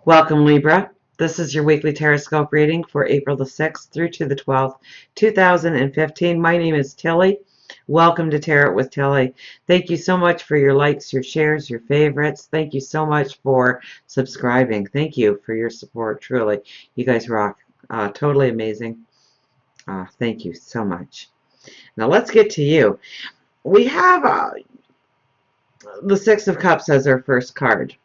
Welcome, Libra. This is your weekly Tarotscope reading for April the 6th through to the 12th, 2015. My name is Tilly. Welcome to Tarot with Tilly. Thank you so much for your likes, your shares, your favorites. Thank you so much for subscribing. Thank you for your support, truly. You guys rock. Totally amazing. Thank you so much. Now let's get to you. We have the Six of Cups as our first card.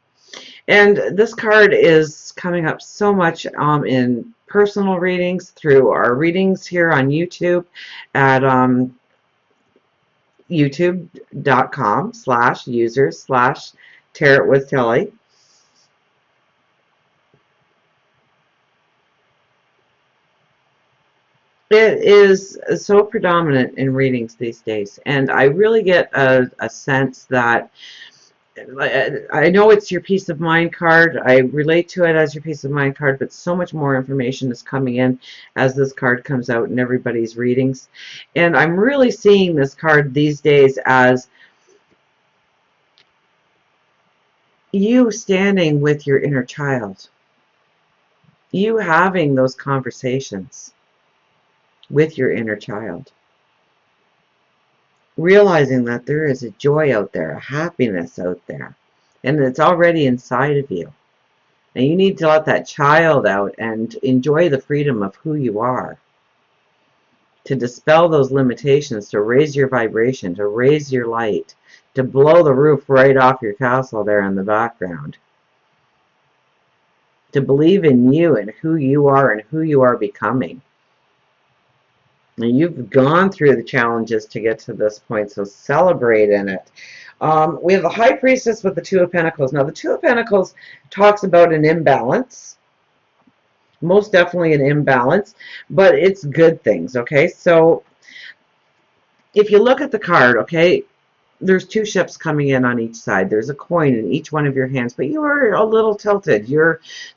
And this card is coming up so much in personal readings, through our readings here on YouTube at youtube.com/users/Tarot with Tilly. It is so predominant in readings these days, and I really get a sense that I know it's your peace of mind card. I relate to it as your peace of mind card, but so much more information is coming in as this card comes out in everybody's readings. And I'm really seeing this card these days as you standing with your inner child. You having those conversations with your inner child. Realizing that there is a joy out there, a happiness out there, and it's already inside of you. And you need to let that child out and enjoy the freedom of who you are. To dispel those limitations, to raise your vibration, to raise your light, to blow the roof right off your castle there in the background. To believe in you and who you are and who you are becoming. And you've gone through the challenges to get to this point, so celebrate in it. We have the High Priestess with the Two of Pentacles. Now, the Two of Pentacles talks about an imbalance. Most definitely an imbalance, but it's good things, okay? So, if you look at the card, okay, there's two ships coming in on each side. There's a coin in each one of your hands, but you are a little tilted.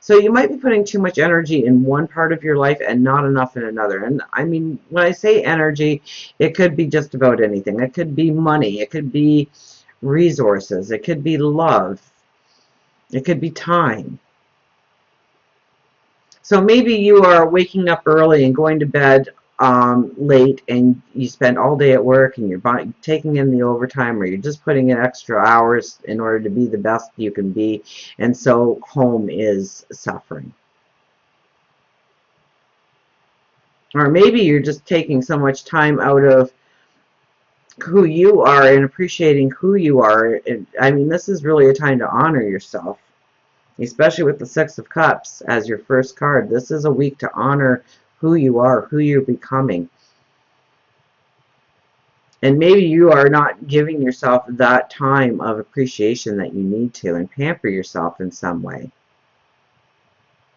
So you might be putting too much energy in one part of your life and not enough in another. And I mean, when I say energy, it could be just about anything. It could be money. It could be resources. It could be love. It could be time. So maybe you are waking up early and going to bed late, and you spend all day at work, and you're taking in the overtime, or you're just putting in extra hours in order to be the best you can be, and so home is suffering. Or maybe you're just taking so much time out of who you are and appreciating who you are. I mean, this is really a time to honor yourself, especially with the Six of Cups as your first card. This is a week to honor who you are, who you're becoming. And maybe you are not giving yourself that time of appreciation that you need to, and pamper yourself in some way.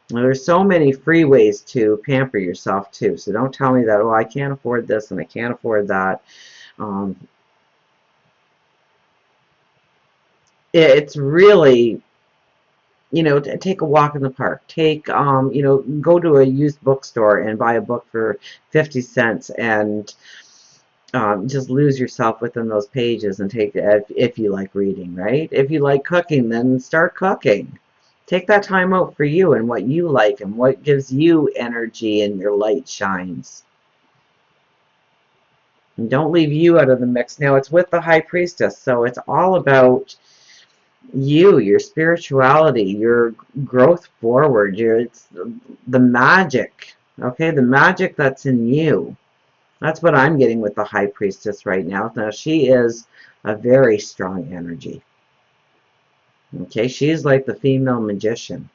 Now, there's so many free ways to pamper yourself too, so don't tell me that, oh, I can't afford this and I can't afford that. It's really, you know, take a walk in the park. Take, you know, go to a used bookstore and buy a book for 50 cents and just lose yourself within those pages and take it if you like reading, right? If you like cooking, then start cooking. Take that time out for you and what you like and what gives you energy and your light shines. And don't leave you out of the mix. Now, it's with the High Priestess, so it's all about you, your spirituality, your growth forward, it's the magic, okay? The magic that's in you. That's what I'm getting with the High Priestess right now. Now, she is a very strong energy. Okay, she's like the female magician.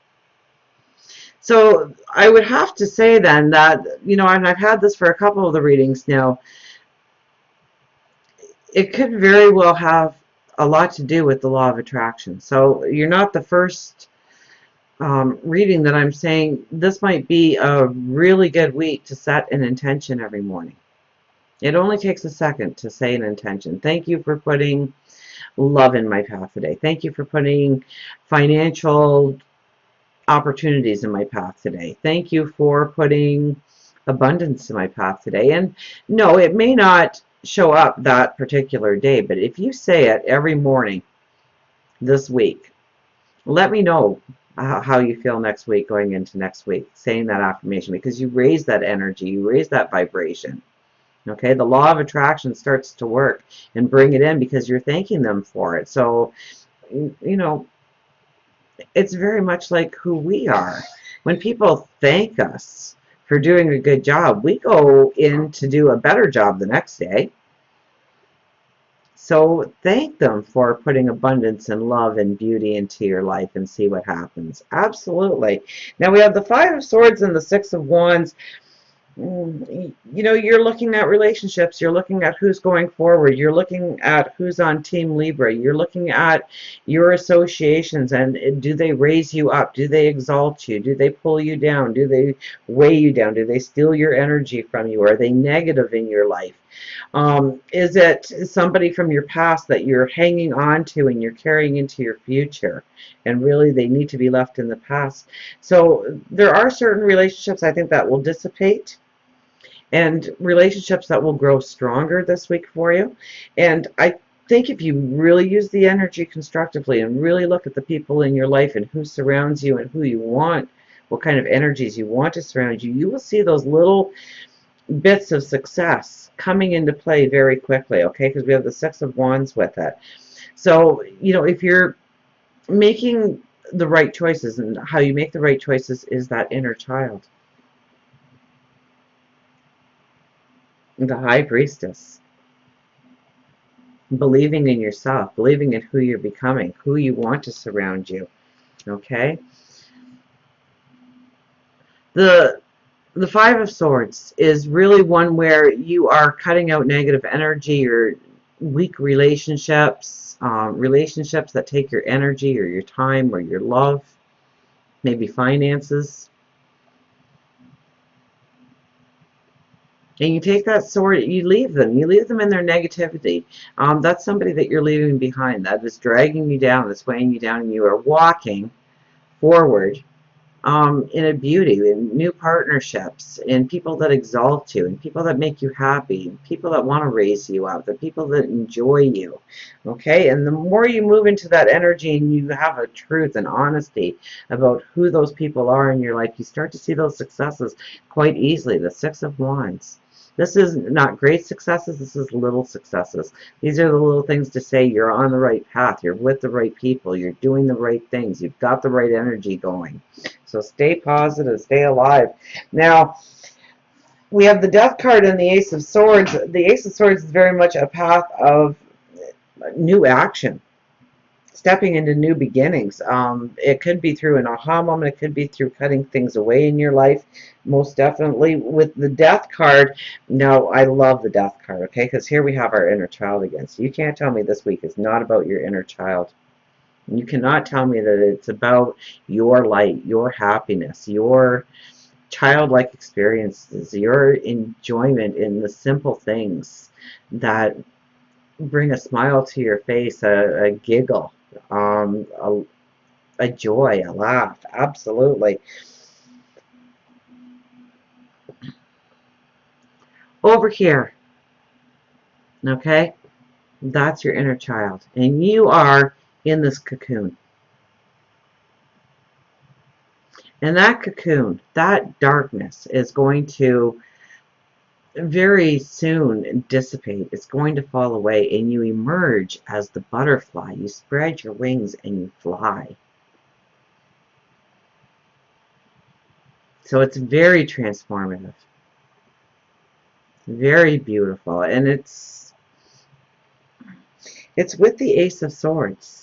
So I would have to say then that, you know, and I've had this for a couple of the readings now, it could very well have a lot to do with the law of attraction. So you're not the first reading that I'm saying. This might be a really good week to set an intention every morning. It only takes a second to say an intention. Thank you for putting love in my path today. Thank you for putting financial opportunities in my path today. Thank you for putting abundance in my path today. And no, it may not show up that particular day, but if you say it every morning this week, let me know how you feel next week going into next week, saying that affirmation, because you raise that energy, you raise that vibration. Okay, the law of attraction starts to work and bring it in because you're thanking them for it. So, you know, it's very much like who we are. When people thank us for doing a good job, we go in to do a better job the next day. So thank them for putting abundance and love and beauty into your life and see what happens. Absolutely. Now we have the Five of Swords and the Six of Wands. You know, you're looking at relationships, you're looking at who's going forward, you're looking at who's on Team Libra, you're looking at your associations, and do they raise you up, do they exalt you, do they pull you down, do they weigh you down, do they steal your energy from you, are they negative in your life? Is it somebody from your past that you're hanging on to and you're carrying into your future, and really they need to be left in the past? So there are certain relationships I think that will dissipate, and relationships that will grow stronger this week for you. And I think if you really use the energy constructively and really look at the people in your life and who surrounds you and who you want, what kind of energies you want to surround you, you will see those little bits of success coming into play very quickly, okay? Because we have the Six of Wands with it. So, you know, if you're making the right choices, and how you make the right choices is that inner child. The High Priestess. Believing in yourself, believing in who you're becoming, who you want to surround you, okay? The Five of Swords is really one where you are cutting out negative energy or weak relationships, relationships that take your energy or your time or your love, maybe finances. And you take that sword, you leave them in their negativity. That's somebody that you're leaving behind, that is dragging you down, that's weighing you down, and you are walking forward in a beauty, in new partnerships, in people that exalt you, in people that make you happy, people that want to raise you up, the people that enjoy you. Okay, and the more you move into that energy and you have a truth and honesty about who those people are in your life, you start to see those successes quite easily. The Six of Wands. This is not great successes, this is little successes. These are the little things to say you're on the right path, you're with the right people, you're doing the right things, you've got the right energy going. So stay positive, stay alive. Now, we have the Death card and the Ace of Swords. The Ace of Swords is very much a path of new action, stepping into new beginnings. It could be through an aha moment. It could be through cutting things away in your life, most definitely. With the Death card, no, I love the Death card, okay? Because here we have our inner child again. So you can't tell me this week is not about your inner child. You cannot tell me that it's about your light, your happiness, your childlike experiences, your enjoyment in the simple things that bring a smile to your face, a giggle, a joy, a laugh. Absolutely. Over here, okay? That's your inner child. And you are in this cocoon. And that cocoon, that darkness is going to very soon dissipate. It's going to fall away, and you emerge as the butterfly. You spread your wings and you fly. So it's very transformative, very beautiful, and it's with the Ace of Swords.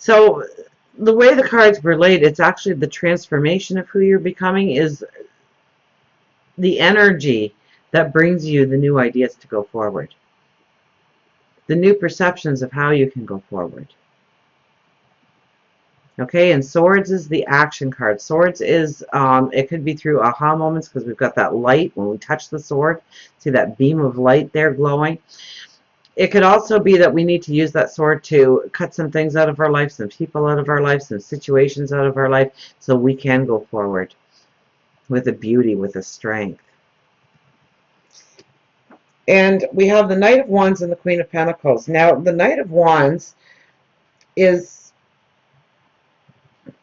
So the way the cards relate, it's actually the transformation of who you're becoming is the energy that brings you the new ideas to go forward, the new perceptions of how you can go forward. Okay, and Swords is the action card. Swords is, it could be through aha moments because we've got that light when we touch the sword. See that beam of light there glowing? It could also be that we need to use that sword to cut some things out of our life, some people out of our life, some situations out of our life, so we can go forward with a beauty, with a strength. And we have the Knight of Wands and the Queen of Pentacles. Now, the Knight of Wands is,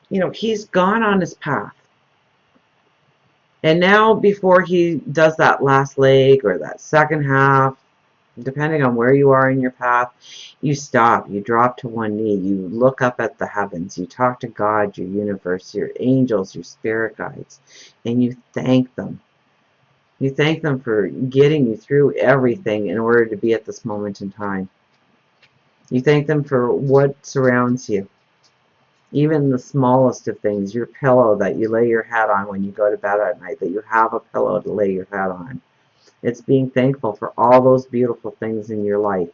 you know, he's gone on his path. And now, before he does that last leg or that second half, depending on where you are in your path, you stop, you drop to one knee, you look up at the heavens, you talk to God, your universe, your angels, your spirit guides, and you thank them. You thank them for getting you through everything in order to be at this moment in time. You thank them for what surrounds you. Even the smallest of things, your pillow that you lay your head on when you go to bed at night, that you have a pillow to lay your head on. It's being thankful for all those beautiful things in your life.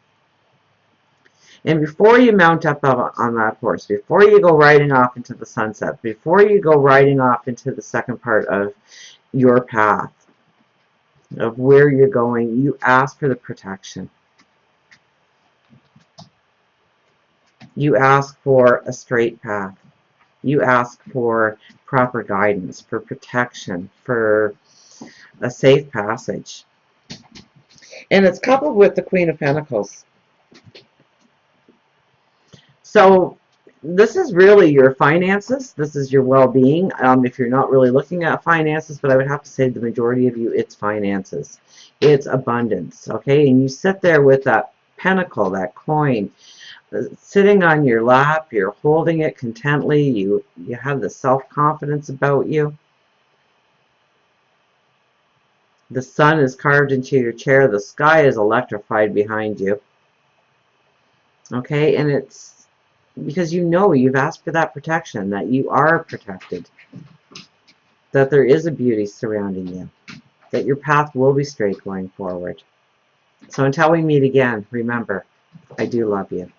And before you mount up on that horse, before you go riding off into the sunset, before you go riding off into the second part of your path, of where you're going, you ask for the protection. You ask for a straight path. You ask for proper guidance, for protection, for a safe passage. And it's coupled with the Queen of Pentacles. So this is really your finances. This is your well-being. If you're not really looking at finances, but I would have to say the majority of you, it's finances. It's abundance, okay? And you sit there with that pentacle, that coin, sitting on your lap. You're holding it contently. You have the self-confidence about you. The sun is carved into your chair. The sky is electrified behind you. Okay, and it's because you know you've asked for that protection, that you are protected, that there is a beauty surrounding you, that your path will be straight going forward. So until we meet again, remember, I do love you.